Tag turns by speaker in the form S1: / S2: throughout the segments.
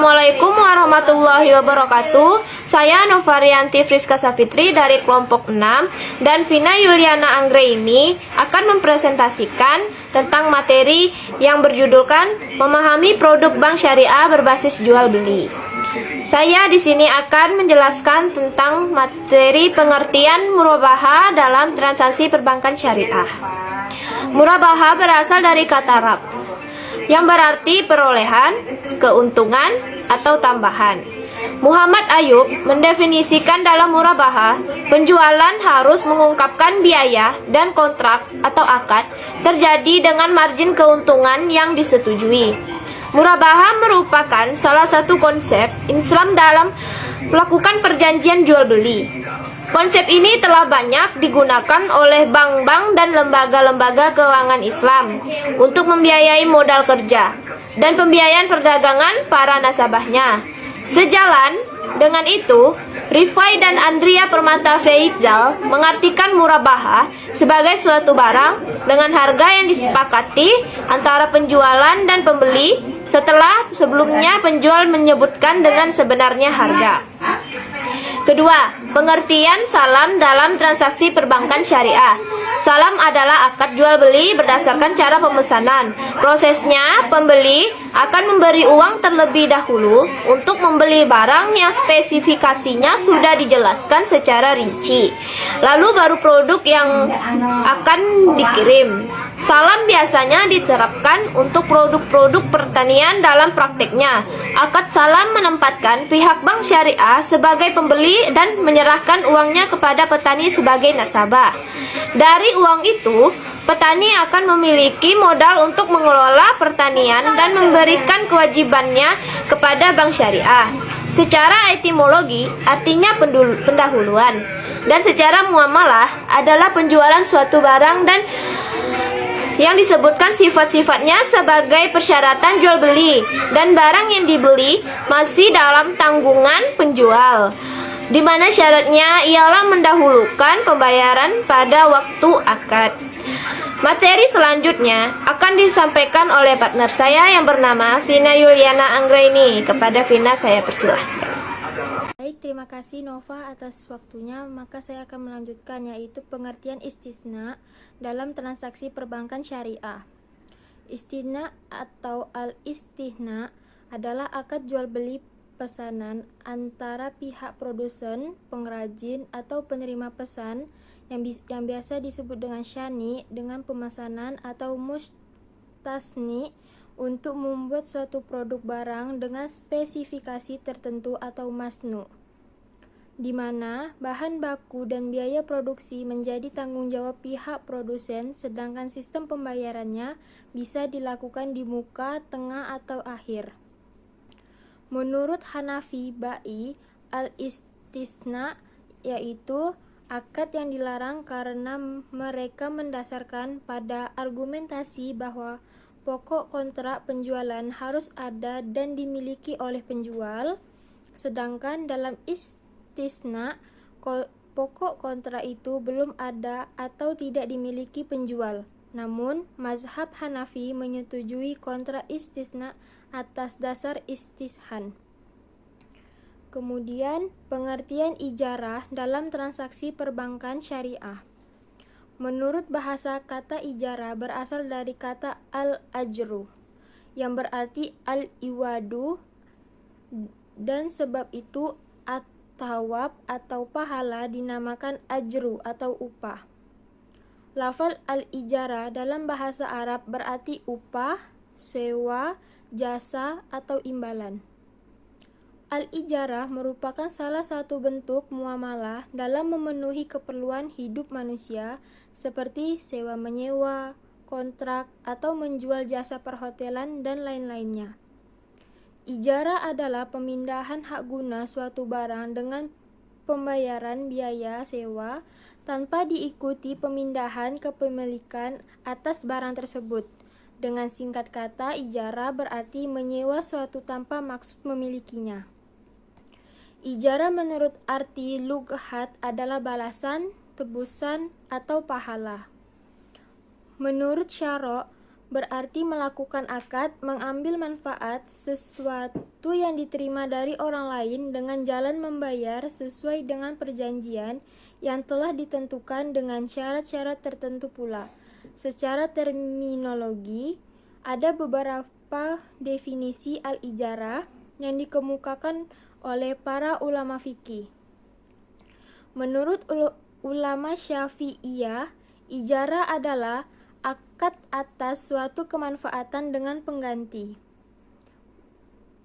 S1: Assalamualaikum warahmatullahi wabarakatuh. Saya Novarianti Friska Safitri dari kelompok 6 dan Vina Yuliana Anggraini akan mempresentasikan tentang materi yang berjudulkan Memahami Produk Bank Syariah Berbasis Jual Beli. Saya di sini akan menjelaskan tentang materi pengertian murabaha dalam transaksi perbankan syariah. Murabaha berasal dari kata Arab yang berarti perolehan, keuntungan, atau tambahan. Muhammad Ayub mendefinisikan dalam murabaha, penjualan harus mengungkapkan biaya dan kontrak atau akad terjadi dengan margin keuntungan yang disetujui. Murabaha merupakan salah satu konsep Islam dalam melakukan perjanjian jual beli. Konsep ini telah banyak digunakan oleh bank-bank dan lembaga-lembaga keuangan Islam untuk membiayai modal kerja dan pembiayaan perdagangan para nasabahnya. Sejalan dengan itu, Rifai dan Andrea Permata Feizal mengartikan murabaha sebagai suatu barang dengan harga yang disepakati antara penjualan dan pembeli setelah sebelumnya penjual menyebutkan dengan sebenarnya harga. Kedua, pengertian salam dalam transaksi perbankan syariah. Salam adalah akad jual beli berdasarkan cara pemesanan. Prosesnya, pembeli akan memberi uang terlebih dahulu untuk membeli barang yang spesifikasinya sudah dijelaskan secara rinci. Lalu baru produk yang akan dikirim. Salam biasanya diterapkan untuk produk-produk pertanian dalam prakteknya. Akad salam menempatkan pihak bank syariah sebagai pembeli dan menyerahkan uangnya kepada petani sebagai nasabah. Dari uang itu, petani akan memiliki modal untuk mengelola pertanian dan memberikan kewajibannya kepada bank syariah. Secara etimologi, artinya pendahuluan. Dan secara muamalah adalah penjualan suatu barang dan yang disebutkan sifat-sifatnya sebagai persyaratan jual beli dan barang yang dibeli masih dalam tanggungan penjual, di mana syaratnya ialah mendahulukan pembayaran pada waktu akad. Materi selanjutnya akan disampaikan oleh partner saya yang bernama Vina Yuliana Anggraini. Kepada Vina saya persilahkan.
S2: Baik, terima kasih Nova atas waktunya. Maka saya akan melanjutkan, yaitu pengertian istisna dalam transaksi perbankan syariah. Istisna atau al-istihna adalah akad jual beli pesanan antara pihak produsen, pengrajin, atau penerima pesan yang biasa disebut dengan syani dengan pemesanan atau mustasni untuk membuat suatu produk barang dengan spesifikasi tertentu atau masnu, di mana bahan baku dan biaya produksi menjadi tanggung jawab pihak produsen, sedangkan sistem pembayarannya bisa dilakukan di muka, tengah, atau akhir. Menurut Hanafi Ba'i, al-istisna yaitu akad yang dilarang karena mereka mendasarkan pada argumentasi bahwa pokok kontrak penjualan harus ada dan dimiliki oleh penjual, sedangkan dalam istisna pokok kontrak itu belum ada atau tidak dimiliki penjual. Namun, mazhab Hanafi menyetujui kontrak istisna atas dasar istishhan. Kemudian, pengertian ijarah dalam transaksi perbankan syariah. Menurut bahasa, kata ijarah berasal dari kata al-ajru yang berarti al-iwadu, dan sebab itu at-tawab atau pahala dinamakan ajru atau upah. Lafal al-ijarah dalam bahasa Arab berarti upah, sewa, jasa, atau imbalan. Al-ijarah merupakan salah satu bentuk muamalah dalam memenuhi keperluan hidup manusia seperti sewa menyewa, kontrak, atau menjual jasa perhotelan dan lain-lainnya. Ijarah adalah pemindahan hak guna suatu barang dengan pembayaran biaya sewa tanpa diikuti pemindahan kepemilikan atas barang tersebut. Dengan singkat kata, ijarah berarti menyewa suatu tanpa maksud memilikinya. Ijarah menurut arti lughat adalah balasan, tebusan, atau pahala. Menurut syara', berarti melakukan akad, mengambil manfaat sesuatu yang diterima dari orang lain dengan jalan membayar sesuai dengan perjanjian yang telah ditentukan dengan syarat-syarat tertentu pula. Secara terminologi, ada beberapa definisi al-ijarah yang dikemukakan oleh para ulama fikih. Menurut ulama Syafi'iyah, ijarah adalah akad atas suatu kemanfaatan dengan pengganti.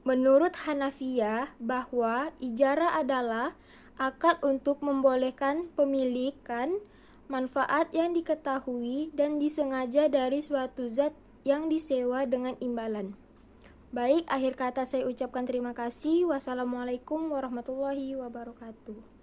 S2: Menurut Hanafiyah, bahwa ijarah adalah akad untuk membolehkan pemilikan manfaat yang diketahui dan disengaja dari suatu zat yang disewa dengan imbalan. Baik, akhir kata saya ucapkan terima kasih. Wassalamualaikum warahmatullahi wabarakatuh.